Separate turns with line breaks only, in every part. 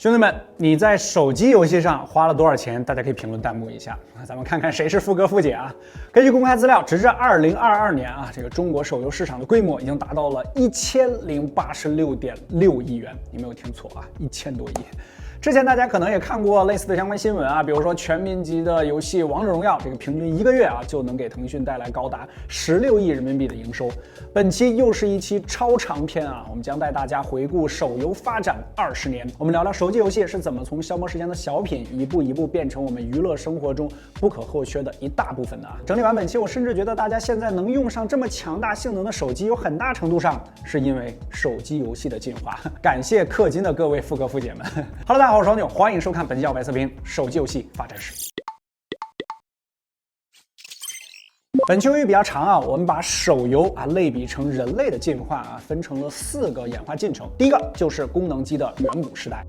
兄弟们，你在手机游戏上花了多少钱？大家可以评论弹幕一下，咱们看看谁是富哥富姐啊！根据公开资料，直至2022年啊，这个中国手游市场的规模已经达到了1086.6亿元，你没有听错啊，1000多亿。之前大家可能也看过类似的相关新闻啊，比如说全民级的游戏《王者荣耀》，这个平均1个月啊就能给腾讯带来高达16亿人民币的营收。本期又是一期超长篇啊，我们将带大家回顾手游发展20年，我们聊聊手机游戏是怎么从消磨时间的小品一步一步变成我们娱乐生活中不可或缺的一大部分的啊。整理完本期，我甚至觉得大家现在能用上这么强大性能的手机，有很大程度上是因为手机游戏的进化。感谢氪金的各位富哥富姐们。Hello， 大家好。我是黄牛，欢迎收看本期白色屏手机游戏发展史。本期由于比较长啊，我们把手游类比成人类的进化分成了4个演化进程。第一个就是功能机的远古时代。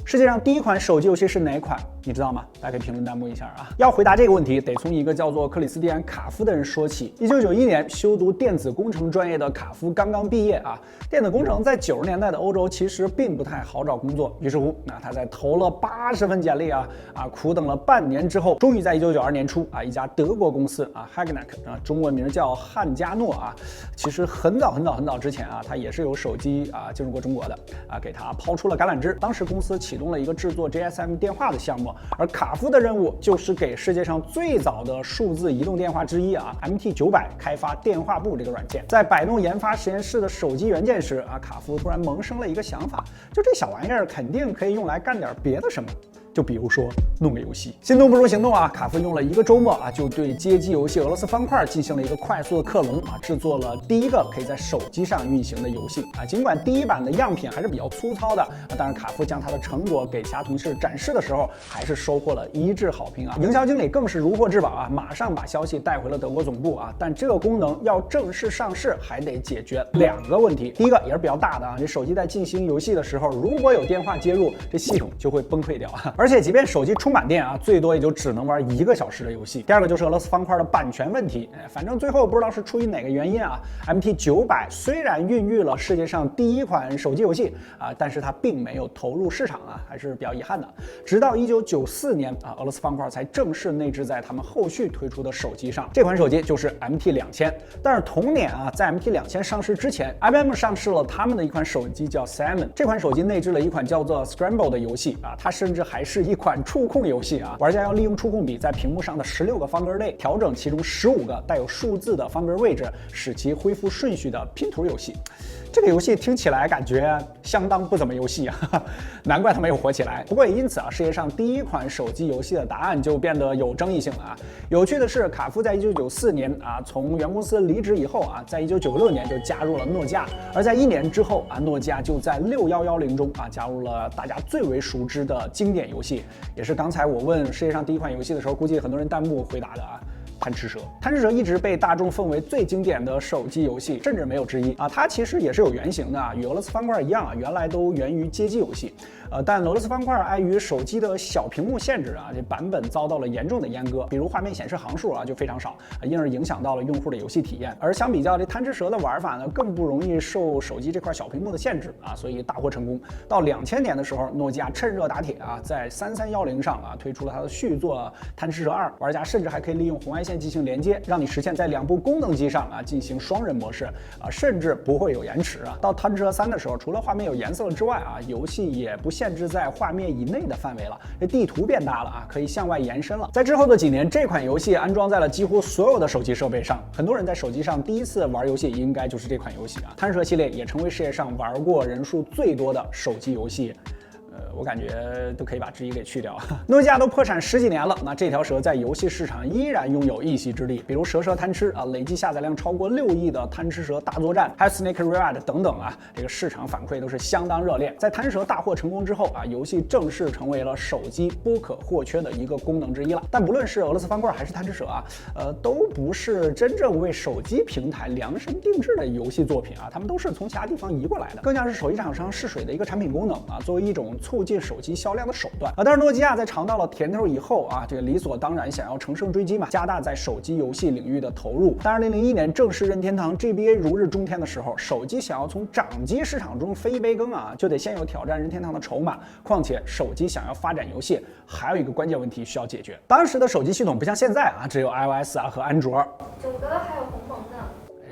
世界上第一款手机游戏是哪款？你知道吗？大家可以评论弹幕一下啊。要回答这个问题，得从一个叫做克里斯蒂安·卡夫的人说起。1991年，修读电子工程专业的卡夫刚刚毕业啊。电子工程在90年代的欧洲其实并不太好找工作，于是乎，他在投了80份简历苦等了半年之后，终于在1992年初一家德国公司Hagnac 中文名叫汉加诺其实很早之前他也是有手机进入过中国的给他抛出了橄榄枝。当时公司启动了一个制作 GSM 电话的项目，而卡夫的任务就是给世界上最早的数字移动电话之一MT900 开发电话簿这个软件。在百度研发实验室的手机元件时卡夫突然萌生了一个想法，就这小玩意儿肯定可以用来干点别的什么。就比如说弄个游戏，心动不如行动卡夫用了1个周末就对街机游戏俄罗斯方块进行了一个快速的克隆制作了第一个可以在手机上运行的游戏尽管第一版的样品还是比较粗糙的但是卡夫将他的成果给其他同事展示的时候，还是收获了一致好评营销经理更是如获至宝马上把消息带回了德国总部但这个功能要正式上市，还得解决2个问题。第一个也是比较大的这手机在进行游戏的时候，如果有电话接入，这系统就会崩溃掉而且即便手机充满电最多也就只能玩1个小时的游戏。第二个就是俄罗斯方块的版权问题，反正最后不知道是出于哪个原因MT900 虽然孕育了世界上第一款手机游戏但是它并没有投入市场还是比较遗憾的。直到1994年俄罗斯方块才正式内置在他们后续推出的手机上，这款手机就是 MT2000。但是同年在 MT2000 上市之前 ，IBM 上市了他们的一款手机叫 Salmon， 这款手机内置了一款叫做 Scramble 的游戏它甚至还是一款触控游戏玩家要利用触控笔在屏幕上的16个方格内调整其中15个带有数字的方格位置，使其恢复顺序的拼图游戏。这个游戏听起来感觉相当不怎么游戏难怪它没有火起来。不过也因此世界上第一款手机游戏的答案就变得有争议性了有趣的是，卡夫在1994年从原公司离职以后在1996年就加入了诺基亚，而在1年之后诺基亚就在6110中加入了大家最为熟知的经典游戏，也是刚才我问世界上第一款游戏的时候，估计很多人弹幕回答的贪吃蛇。贪吃蛇一直被大众奉为最经典的手机游戏，甚至没有之一它其实也是有原型的与俄罗斯方块一样原来都源于街机游戏。但俄罗斯方块碍于手机的小屏幕限制这版本遭到了严重的阉割，比如画面显示行数就非常少因而影响到了用户的游戏体验。而相比较这贪吃蛇的玩法呢，更不容易受手机这块小屏幕的限制所以大获成功。到2000年的时候，诺基亚趁热打铁在3310上推出了它的续作贪吃蛇2，玩家甚至还可以利用红外线进行连接，让你实现在2部功能机上进行双人模式甚至不会有延迟到贪吃蛇3的时候，除了画面有颜色之外游戏也不限制在画面以内的范围了，这地图变大了可以向外延伸了。在之后的几年，这款游戏安装在了几乎所有的手机设备上，很多人在手机上第一次玩游戏应该就是这款游戏贪蛇系列也成为世界上玩过人数最多的手机游戏。我感觉都可以把之一给去掉。诺基亚都破产10几年了，那这条蛇在游戏市场依然拥有一席之地。比如蛇贪吃累计下载量超过6亿的贪吃蛇大作战，还有 Snake Ride 等等这个市场反馈都是相当热烈。在贪蛇大获成功之后游戏正式成为了手机不可或缺的一个功能之一了。但不论是俄罗斯方块还是贪吃蛇都不是真正为手机平台量身定制的游戏作品他们都是从其他地方移过来的，更像是手机厂商试水的一个产品功能作为一种促进手机销量的手段啊。但是诺基亚在尝到了甜头以后啊，这个理所当然想要乘胜追击嘛，加大在手机游戏领域的投入。当2001年正是任天堂 GBA 如日中天的时候，手机想要从掌机市场中分一杯羹啊，就得先有挑战任天堂的筹码。况且手机想要发展游戏，还有一个关键问题需要解决。当时的手机系统不像现在啊，只有 iOS 啊和安卓，
整个还有鸿蒙呢。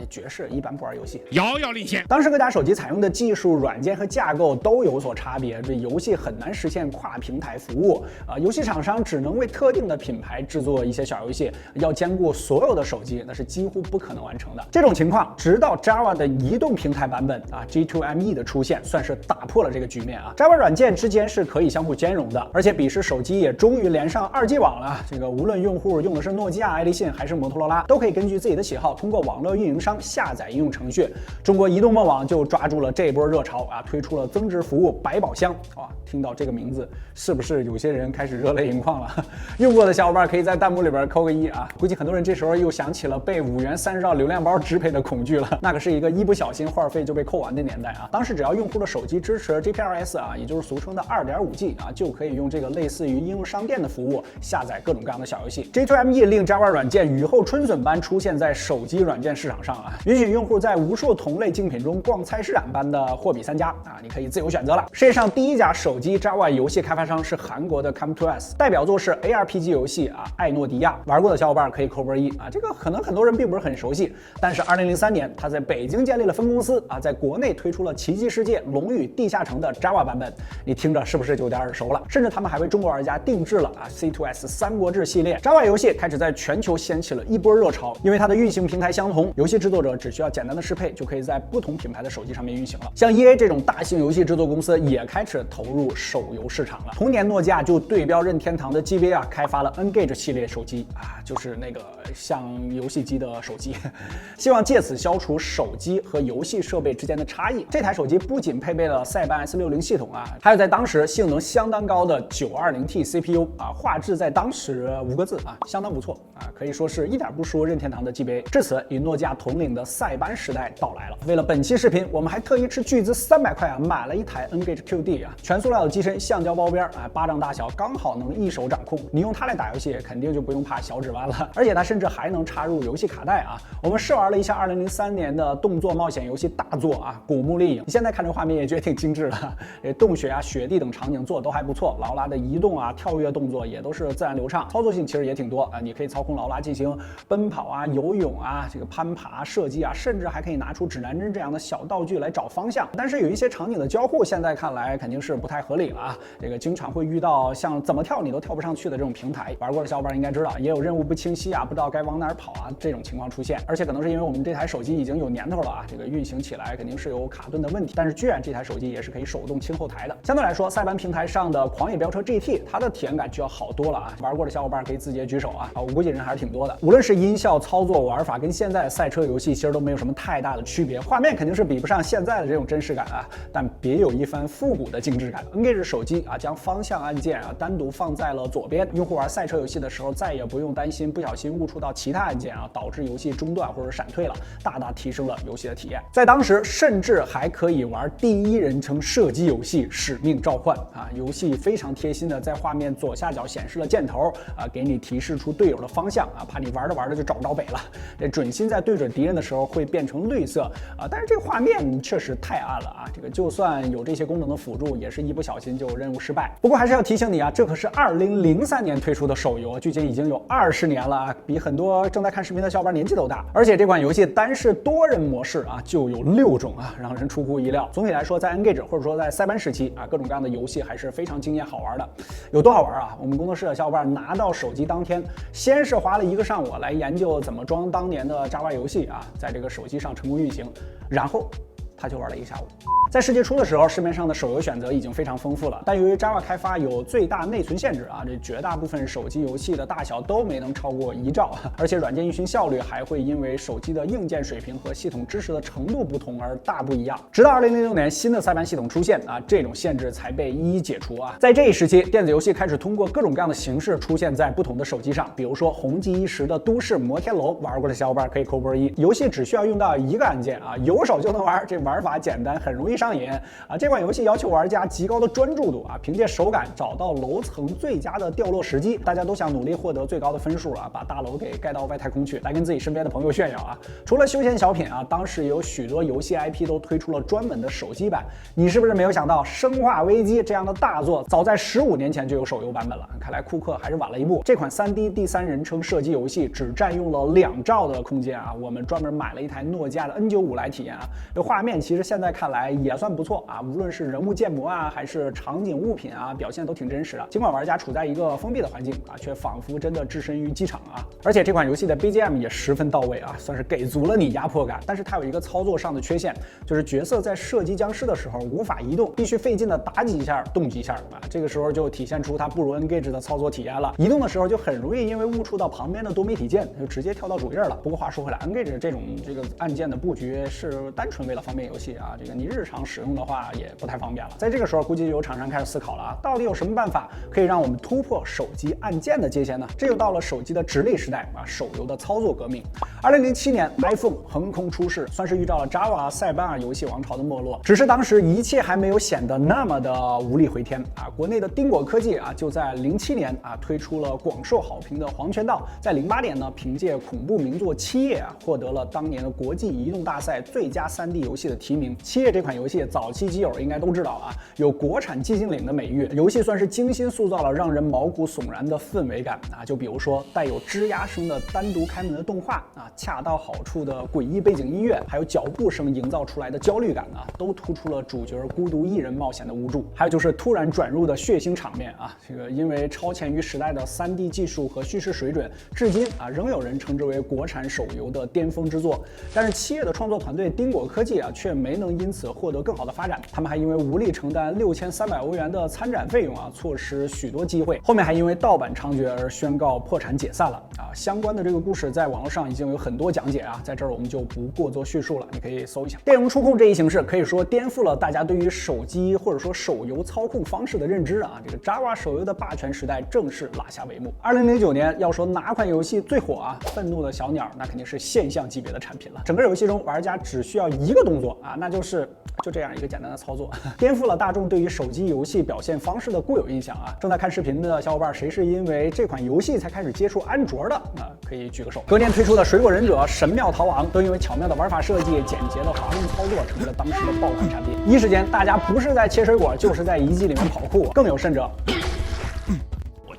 爵士一般不玩游戏，
遥遥领先。
当时各家手机采用的技术、软件和架构都有所差别，这游戏很难实现跨平台服务啊。游戏厂商只能为特定的品牌制作一些小游戏，要兼顾所有的手机，那是几乎不可能完成的。这种情况，直到 Java 的移动平台版本啊 G2ME 的出现，算是打破了这个局面啊。Java 软件之间是可以相互兼容的，而且彼时手机也终于连上2G 网了。这个无论用户用的是诺基亚、爱立信还是摩托罗拉，都可以根据自己的喜好，通过网络运营商下载应用程序。中国移动梦网就抓住了这波热潮啊，推出了增值服务百宝箱啊。听到这个名字，是不是有些人开始热泪盈眶了？用过的小伙伴可以在弹幕里边扣个1啊。估计很多人这时候又想起了被5元30兆流量包支配的恐惧了。那可是一个一不小心话费就被扣完的年代啊。当时只要用户的手机支持 GPRS 啊，也就是俗称的2.5G 啊，就可以用这个类似于应用商店的服务下载各种各样的小游戏。G2ME 令 Java 软件雨后春笋般出现在手机软件市场上啊，允许用户在无数同类竞品中逛菜市场般的货比三家啊，你可以自由选择了。世界上第一家手机 Java 游戏开发商是韩国的 Come2S， 代表作是 ARPG 游戏啊艾诺迪亚，玩过的小伙伴可以扣波1啊。这个可能很多人并不是很熟悉，但是2003年他在北京建立了分公司啊，在国内推出了奇迹世界龙与地下城的 Java 版本，你听着是不是就有点耳熟了？甚至他们还为中国玩家定制了啊 C2S 三国志系列 Java 游戏，开始在全球掀起了一波热潮，因为它的运行平台相同，游戏制作者只需要简单的适配，就可以在不同品牌的手机上面运行了。像 EA 这种大型游戏制作公司也开始投入手游市场了。同年，诺基亚就对标任天堂的 GBA 啊，开发了 N-Gage 系列手机啊，就是那个像游戏机的手机，希望借此消除手机和游戏设备之间的差异。这台手机不仅配备了塞班 S60 系统啊，还有在当时性能相当高的 920T CPU 啊，画质在当时5个字啊，相当不错啊，可以说是一点不输任天堂的 GBA。至此，与诺基亚统领的塞班时代到来了。为了本期视频，我们还特意斥巨资300块啊，买了一台 N-Gage QD 啊，全塑料的机身，橡胶包边啊，巴掌大小，刚好能一手掌控。你用它来打游戏，肯定就不用怕小指弯了。而且它甚至还能插入游戏卡带啊。我们试玩了一下2003年的动作冒险游戏大作啊，《古墓丽影》。你现在看这画面也觉得挺精致的，洞穴啊、雪地等场景做的都还不错。劳拉的移动啊、跳跃动作也都是自然流畅，操作性其实也挺多啊。你可以操控劳拉进行奔跑啊、游泳啊、这个攀爬、射击啊，甚至还可以拿出指南针这样的小道具来找方向。但是有一些场景的交互，现在看来肯定是不太合理了啊。这个经常会遇到像怎么跳你都跳不上去的这种平台，玩过的小伙伴应该知道，也有任务不清晰啊，不知道该往哪儿跑啊这种情况出现。而且可能是因为我们这台手机已经有年头了啊，这个运行起来肯定是有卡顿的问题。但是居然这台手机也是可以手动清后台的。相对来说，塞班平台上的狂野飙车 GT， 它的体验感就要好多了啊。玩过的小伙伴可以自己举手啊，我估计人还是挺多的。无论是音效、操作、玩法，跟现在的赛车游戏其实都没有什么太大的区别，画面肯定是比不上现在的这种真实感啊，但别有一番复古的精致感。N-Gage 手机啊，将方向按键啊单独放在了左边，用户玩赛车游戏的时候再也不用担心不小心误触到其他按键啊，导致游戏中断或者闪退了，大大提升了游戏的体验。在当时，甚至还可以玩第一人称射击游戏《使命召唤》啊，游戏非常贴心的在画面左下角显示了箭头啊，给你提示出队友的方向啊，怕你玩着玩着就找不着北了。这准心在对准敌人的时候会变成绿色啊，但是这个画面确实太暗了啊，这个就算有这些功能的辅助，也是一不小心就任务失败。不过还是要提醒你啊，这可是2003年推出的手游，距今已经有20年了啊，比很多正在看视频的小伙伴年纪都大。而且这款游戏单是多人模式啊就有6种啊，让人出乎意料。总体来说，在 N-Gage 或者说在塞班时期啊，各种各样的游戏还是非常惊艳好玩的。有多好玩啊？我们工作室的小伙伴拿到手机当天，先是花了1个上午来研究怎么装当年的 Java 游戏啊，在这个手机上成功运行，然后他就玩了1下午。在世界初的时候，市面上的手游选择已经非常丰富了，但由于 Java 开发有最大内存限制啊，这绝大部分手机游戏的大小都没能超过1兆，而且软件运行效率还会因为手机的硬件水平和系统支持的程度不同而大不一样。直到2006年新的塞班系统出现啊，这种限制才被一一解除啊。在这一时期，电子游戏开始通过各种各样的形式出现在不同的手机上，比如说红极一时的都市摩天楼，玩过的小伙伴可以扣波1。游戏只需要用到1个按键啊，有手就能玩，这玩法简单，很容易上上瘾啊。这款游戏要求玩家极高的专注度啊，凭借手感找到楼层最佳的掉落时机。大家都想努力获得最高的分数啊，把大楼给盖到外太空去，来跟自己身边的朋友炫耀啊。除了休闲小品啊，当时有许多游戏 IP 都推出了专门的手机版。你是不是没有想到《生化危机》这样的大作，早在15年前就有手游版本了？看来库克还是晚了一步。这款3D 第三人称射击游戏只占用了2兆的空间啊，我们专门买了一台诺基亚的 N95来体验啊。这画面其实现在看来也算不错啊，无论是人物建模啊，还是场景物品啊，表现都挺真实的。尽管玩家处在一个封闭的环境啊，却仿佛真的置身于机场啊。而且这款游戏的 BGM 也十分到位啊，算是给足了你压迫感。但是它有一个操作上的缺陷，就是角色在射击僵尸的时候无法移动，必须费劲的打几下动几下啊。这个时候就体现出它不如 N-Gage 的操作体验了。移动的时候就很容易因为误触到旁边的多媒体键，就直接跳到主页了。不过话说回来 ，N-Gage 这个按键的布局是单纯为了方便游戏啊，这个你日常使用的话也不太方便了。在这个时候，估计有厂商开始思考了啊，到底有什么办法可以让我们突破手机按键的界限呢？这又到了手机的直立时代啊，手游的操作革命。2007年 iPhone 横空出世，算是预兆了 Java 塞班游戏王朝的没落。只是当时一切还没有显得那么的无力回天啊。国内的丁果科技啊，就在07年啊推出了广受好评的《黄泉道》，在08年呢，凭借恐怖名作《七夜》啊，获得了当年的国际移动大赛最佳3D 游戏的提名。《七夜》这款游戏，早期基友应该都知道啊，有国产寂静岭的美誉。游戏算是精心塑造了让人毛骨悚然的氛围感啊，就比如说带有吱呀声的单独开门的动画啊，恰到好处的诡异背景音乐，还有脚步声营造出来的焦虑感啊，都突出了主角孤独一人冒险的无助。还有就是突然转入的血腥场面啊，这个因为超前于时代的3D 技术和叙事水准，至今啊仍有人称之为国产手游的巅峰之作。但是七夜的创作团队丁果科技啊，却没能因此获得更好的发展。他们还因为无力承担6300欧元的参展费用啊，错失许多机会。后面还因为盗版猖獗而宣告破产解散了啊。相关的这个故事在网络上已经有很多讲解啊，在这儿我们就不过多叙述了，你可以搜一下。电容触控这一形式可以说颠覆了大家对于手机或者说手游操控方式的认知啊。这个 Java 手游的霸权时代正式拉下帷幕。2009年要说哪款游戏最火啊？愤怒的小鸟那肯定是现象级别的产品了。整个游戏中玩家只需要一个动作啊，那就是就这样一个简单的操作，颠覆了大众对于手机游戏表现方式的固有印象啊。正在看视频的小伙伴，谁是因为这款游戏才开始接触安卓的？可以举个手。隔年推出的《水果忍者》《神庙逃亡》都因为巧妙的玩法设计、简洁的滑动操作，成为了当时的爆款产品。一时间，大家不是在切水果，就是在遗迹里面跑酷。更有甚者，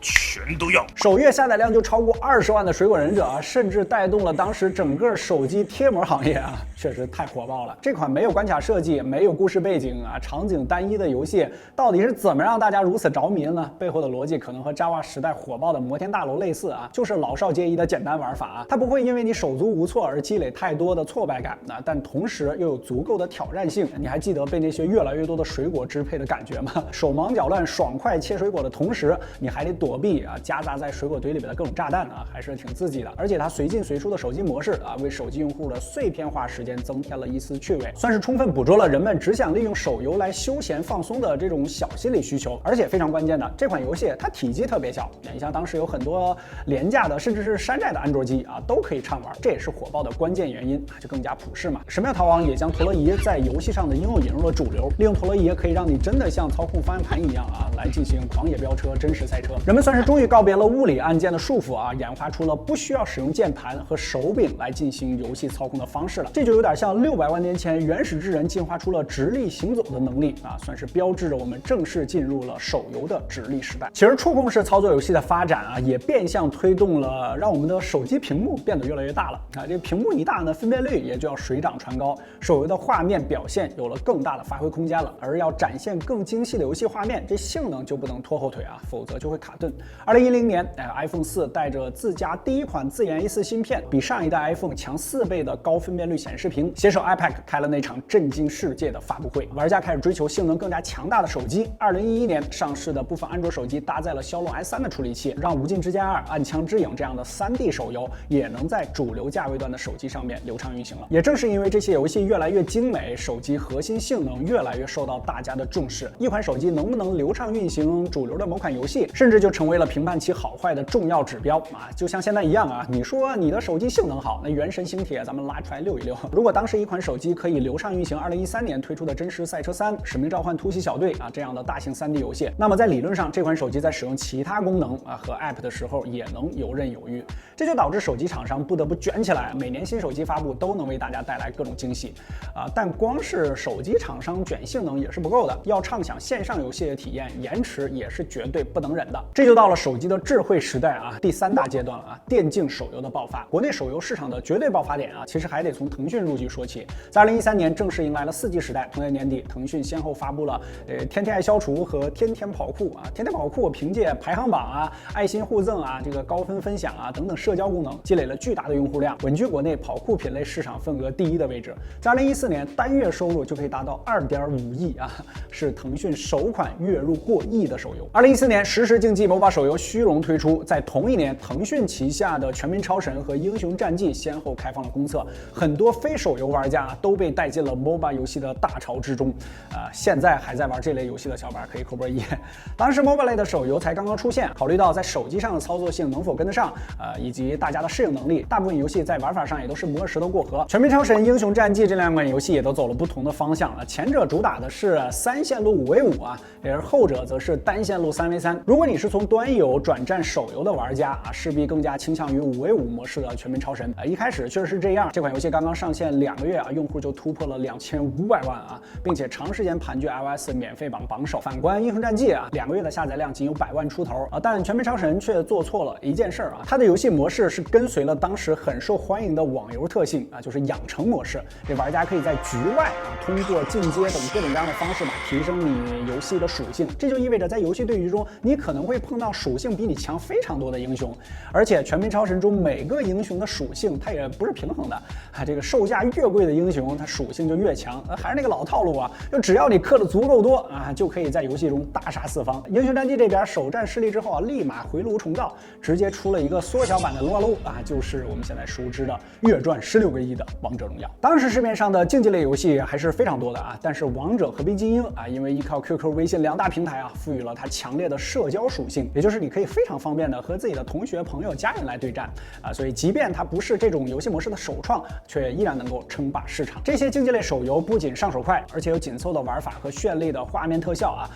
全都要。
首月下载量就超过20万的水果忍者啊，甚至带动了当时整个手机贴膜行业啊，确实太火爆了。这款没有关卡设计、没有故事背景啊、场景单一的游戏，到底是怎么让大家如此着迷的呢？背后的逻辑可能和 Java 时代火爆的摩天大楼类似啊，就是老少皆宜的简单玩法啊。它不会因为你手足无措而积累太多的挫败感啊，但同时又有足够的挑战性。你还记得被那些越来越多的水果支配的感觉吗？手忙脚乱、爽快切水果的同时，你还得躲避啊夹杂在水果堆里边的各种炸弹啊，还是挺刺激的。而且它随进随出的手机模式啊，为手机用户的碎片化时间增添了一丝趣味，算是充分捕捉了人们只想利用手游来休闲放松的这种小心理需求。而且非常关键的，这款游戏它体积特别小，你像当时有很多廉价的甚至是山寨的安卓机啊，都可以畅玩，这也是火爆的关键原因啊，就更加普适嘛。神庙逃亡也将陀螺仪在游戏上的应用引入了主流，利用陀螺仪可以让你真的像操控方向盘一样啊，来进行狂野飙车、真实赛车。人们算是终于告别了物理按键的束缚啊，演化出了不需要使用键盘和手柄来进行游戏操控的方式了。这就有点像600万年前原始智人进化出了直立行走的能力啊，算是标志着我们正式进入了手游的直立时代。其实触控式操作游戏的发展啊，也变相推动了让我们的手机屏幕变得越来越大了啊。这个屏幕一大呢，分辨率也就要水涨船高，手游的画面表现有了更大的发挥空间了。而要展现更精细的游戏画面，这性能就不能拖后腿啊，否则就会卡顿。2010年，iPhone 4带着自家第一款自研A4芯片，比上一代 iPhone 强4倍的高分辨率显示屏，携手 iPad 开了那场震惊世界的发布会。玩家开始追求性能更加强大的手机。2011年上市的部分安卓手机搭载了骁龙 S3的处理器，让《无尽之家2》《暗枪之影》这样的3D 手游也能在主流价位段的手机上面流畅运行了。也正是因为这些游戏越来越精美，手机核心性能越来越受到大家的重视。一款手机能不能流畅运行，主流的某款游戏，甚至就成为了评判其好坏的重要指标啊！就像现在一样啊，你说你的手机性能好，那原神星铁咱们拉出来溜一溜。如果当时一款手机可以流畅运行2013年推出的《真实赛车3》《使命召唤：突袭小队》啊这样的大型3D 游戏，那么在理论上这款手机在使用其他功能啊和 App 的时候也能游刃有余。这就导致手机厂商不得不卷起来，每年新手机发布都能为大家带来各种惊喜啊！但光是手机厂商卷性能也是不够的，要畅享线上游戏的体验，延迟也是绝对不能忍的。这就到了手机的智慧时代啊，第3大阶段了啊，电竞手游的爆发。国内手游市场的绝对爆发点啊，其实还得从腾讯入局说起。在2013年正式迎来了4G 时代，同年年底，腾讯先后发布了天天爱消除和天天跑酷啊。天天跑酷凭借排行榜啊、爱心互赠啊、这个高分分享啊等等社交功能，积累了巨大的用户量，稳居国内跑酷品类市场份额第1的位置。在2014年，单月收入就可以达到2.5亿啊，是腾讯首款月入过亿的手游。2014年，实时竞技 MOBA 手游虚荣推出，在同一年，腾讯旗下的全民超神和英雄战记先后开放了公测，很多非手游玩家都被带进了 MOBA 游戏的大潮之中。现在还在玩这类游戏的小伙伴可以扣波1。当时 MOBA 类的手游才刚刚出现，考虑到在手机上的操作性能否跟得上，以及大家的适应能力，大部分游戏在玩法上也都是磨石头过河。全民超神、英雄战记这2款游戏也都走了不同的方向了，前者主打的是3线路5v5啊，而后者则是单线路3v3。如果你是从端游转战手游的玩家啊，势必更加倾向于5v5模式的全民超神。一开始确实是这样，这款游戏刚刚上线2个月啊，用户就突破了2500万啊，并且长时间盘踞 iOS 免费榜首。反观英雄战记啊，2个月的下载量仅有100万出头啊，但全民超神却做错了一件事啊，它的游戏模式是跟随了当时很受欢迎的网游特性啊，就是养成模式。这玩家可以在局外啊，通过进阶等各种各样的方式吧，提升你游戏的属性。这就意味着在游戏对局中，你可能会碰到属性比你强非常多的英雄，而且全民超神中每个英雄的属性它也不是平衡的啊，这个售价越贵的英雄，它属性就越强。还是那个老套路啊，就只要你氪的足够多啊，就可以在游戏中大杀四方。英雄战记这边首战失利之后啊，立马回炉重造，直接出了一个缩小版的撸啊撸啊，就是我们现在熟知的月赚16个亿的王者荣耀。当时市面上的竞技类游戏还是非常多的啊，但是王者和冰精英啊，因为依靠 QQ、微信2大平台啊，赋予了它强烈的社交属性，也就是你可以非常方便的和自己的同学、朋友、家人来对战啊，所以即便它不是这种游戏模式的首创，却依然能够称霸市场。这些竞技类手游不仅上手快，而且有紧凑的玩法和绚丽的画面特效啊。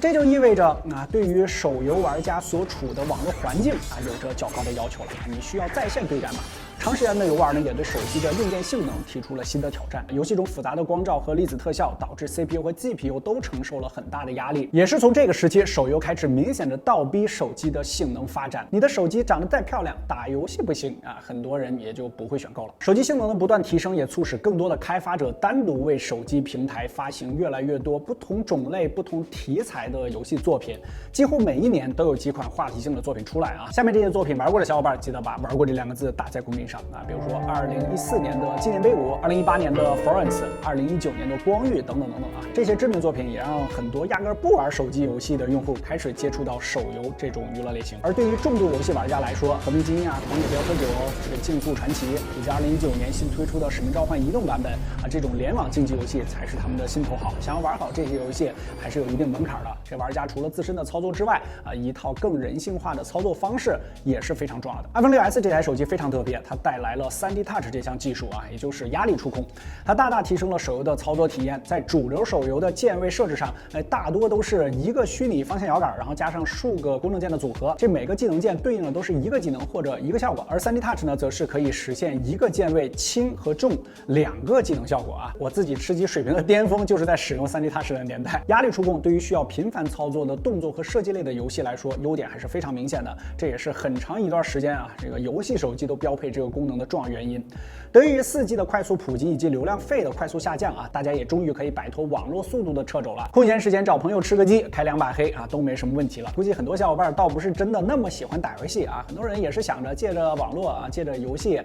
这就意味着啊，对于手游玩家所处的网络环境啊，有着较高的要求了。你需要在线对战嘛？长时间的游玩呢，也对手机的硬件性能提出了新的挑战。游戏中复杂的光照和粒子特效导致 CPU 和 GPU 都承受了很大的压力。也是从这个时期，手游开始明显的倒逼手机的性能发展。你的手机长得再漂亮，打游戏不行啊，很多人也就不会选购了。手机性能的不断提升，也促使更多的开发者单独为手机平台发行越来越多不同种类、不同题材的游戏作品。几乎每一年都有几款话题性的作品出来啊。下面这些作品玩过的小伙伴，记得把玩过这2个字打在公屏上啊，比如说2014年的纪念碑谷、2018年的 Florence、2019年的光遇等等啊，这些知名作品也让很多压根不玩手机游戏的用户开始接触到手游这种娱乐类型。而对于重度游戏玩家来说，和平精英啊、狂野飙车9、这个竞速传奇，以及2019年新推出的使命召唤移动版本啊，这种联网竞技游戏才是他们的心头好。想要玩好这些游戏，还是有一定门槛的。这玩家除了自身的操作之外啊，一套更人性化的操作方式也是非常重要的。iPhone 6s 这台手机非常特别，它带来了3D Touch 这项技术啊，也就是压力触控，它大大提升了手游的操作体验。在主流手游的键位设置上，大多都是一个虚拟方向摇杆，然后加上数个功能键的组合，这每个技能键对应的都是一个技能或者一个效果。而3D Touch 呢，则是可以实现一个键位轻和重2个技能效果啊。我自己吃鸡水平的巅峰就是在使用3D Touch 的年代。压力触控对于需要频繁操作的动作和射击类的游戏来说，优点还是非常明显的。这也是很长一段时间啊，这个游戏手机都标配这个功能的重要原因。得益于4G 的快速普及以及流量费的快速下降啊，大家也终于可以摆脱网络速度的掣肘了。空闲时间找朋友吃个鸡，开2把黑啊，都没什么问题了。估计很多小伙伴倒不是真的那么喜欢打游戏啊，很多人也是想着借着网络啊，借着游戏，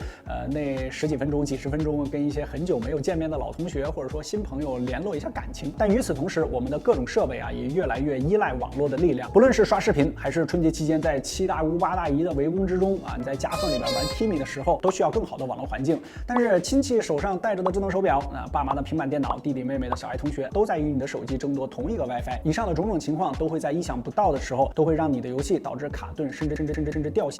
那10几分钟、几10分钟，跟一些很久没有见面的老同学或者说新朋友联络一下感情。但与此同时，我们的各种设备啊，也越来越依赖网络的力量。不论是刷视频，还是春节期间在7大姑8大姨的围攻之中啊，你在夹缝里边玩 Kimi 的时候后都需要更好的网络环境。但是亲戚手上戴着的智能手表，爸妈的平板电脑，弟弟妹妹的小爱同学都在与你的手机争夺同一个 WiFi。以上的种种情况都会在意想不到的时候，都会让你的游戏导致卡顿，甚至掉线。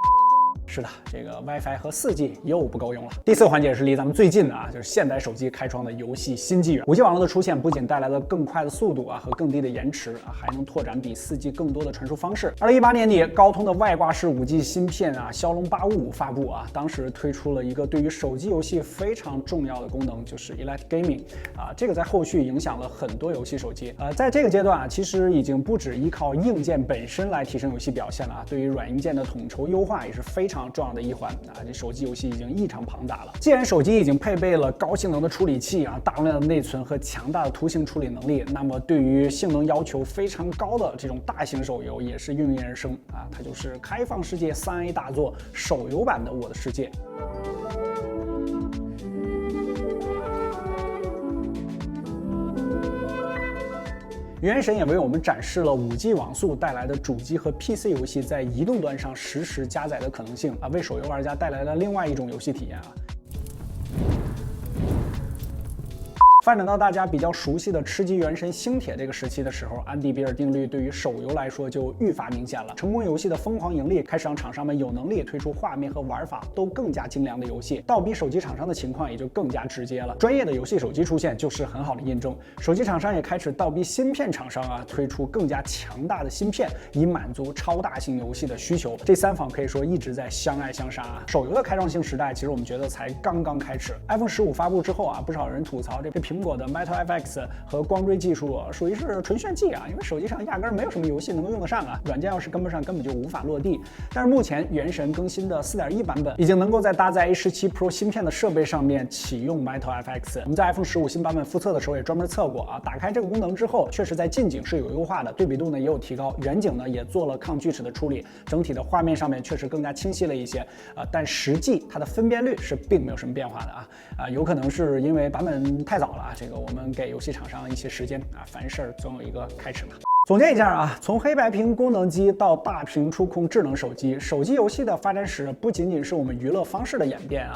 是的，这个 WiFi 和4G 又不够用了。第4个环节是离咱们最近的就是现代手机开创的游戏新纪元。5G 网络的出现不仅带来了更快的速度和更低的延迟还能拓展比4G 更多的传输方式。2018年底，高通的外挂式5G 芯片骁龙855发布当时推出了一个对于手机游戏非常重要的功能，就是 Elite Gaming 这个在后续影响了很多游戏手机。在这个阶段其实已经不只依靠硬件本身来提升游戏表现了对于软硬件的统筹优化也是非常重要的一环这手机游戏已经异常庞大了。既然手机已经配备了高性能的处理器大量的内存和强大的图形处理能力，那么对于性能要求非常高的这种大型手游也是应运而生它就是开放世界3A 大作手游版的《我的世界》。原神也为我们展示了5G 网速带来的主机和 PC 游戏在移动端上实时加载的可能性为手游玩家带来了另外一种游戏体验发展到大家比较熟悉的吃鸡原神星铁这个时期的时候，安迪比尔定律对于手游来说就愈发明显了。成功游戏的疯狂盈利，开始让厂商们有能力推出画面和玩法都更加精良的游戏。倒逼手机厂商的情况也就更加直接了。专业的游戏手机出现就是很好的印证。手机厂商也开始倒逼芯片厂商推出更加强大的芯片，以满足超大型游戏的需求。这3方可以说一直在相爱相杀手游的开创性时代，其实我们觉得才刚刚开始。iPhone 15发布之后不少人吐槽这苹果的 MetalFX 和光追技术属于是纯炫技因为手机上压根没有什么游戏能够用得上软件要是跟不上根本就无法落地。但是目前原神更新的 4.1 版本已经能够在搭载 A17 Pro 芯片的设备上面启用 MetalFX。我们在 iPhone 15新版本复测的时候也专门测过打开这个功能之后，确实在近景是有优化的，对比度呢也有提高，远景呢也做了抗锯齿的处理，整体的画面上面确实更加清晰了一些但实际它的分辨率是并没有什么变化的有可能是因为版本太早了这个我们给游戏厂商一些时间凡事总有一个开始嘛。总结一下从黑白屏功能机到大屏触控智能手机，手机游戏的发展史不仅仅是我们娱乐方式的演变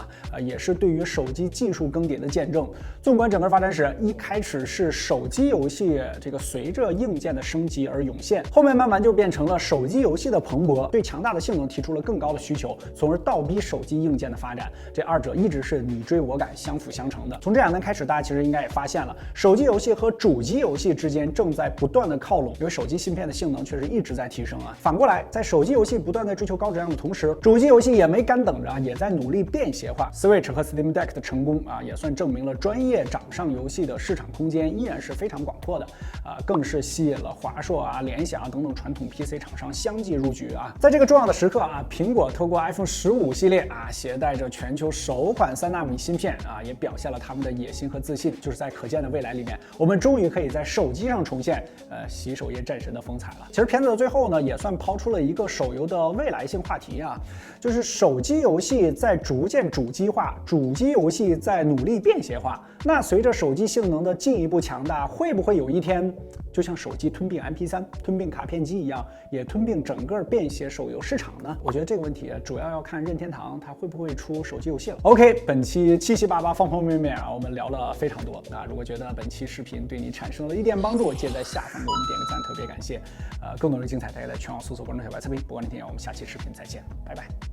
也是对于手机技术更迭的见证。纵观整个发展史，一开始是手机游戏这个随着硬件的升级而涌现，后面慢慢就变成了手机游戏的蓬勃，对强大的性能提出了更高的需求，从而倒逼手机硬件的发展。这二者一直是你追我赶，相辅相成的。从这2年开始，大家其实应该也发现了，手机游戏和主机游戏之间正在不断的靠拢。因为手机芯片的性能确实一直在提升反过来，在手机游戏不断在追求高质量的同时，主机游戏也没干等着也在努力便携化。Switch 和 Steam Deck 的成功也算证明了专业掌上游戏的市场空间依然是非常广阔的更是吸引了华硕联想等等传统 PC 厂商相继入局在这个重要的时刻苹果透过 iPhone 15系列携带着全球首款3纳米芯片也表现了他们的野心和自信，就是在可见的未来里面，我们终于可以在手机上重现洗手液战神的风采了。其实片子的最后呢，也算抛出了一个手游的未来性话题就是手机游戏在逐渐主机化，主机游戏在努力便携化。那随着手机性能的进一步强大，会不会有一天就像手机吞并 MP3、吞并卡片机一样，也吞并整个便携手游市场呢？我觉得这个问题主要看任天堂它会不会出手机游戏了。OK， 本期七七八八方方面面我们聊了非常多如果觉得本期视频对你产生了一点帮助，记得在下方给我们点个赞，特别感谢。更多的精彩，大家在全网搜索关注小白测评。不管你听，我们下期视频再见，拜拜。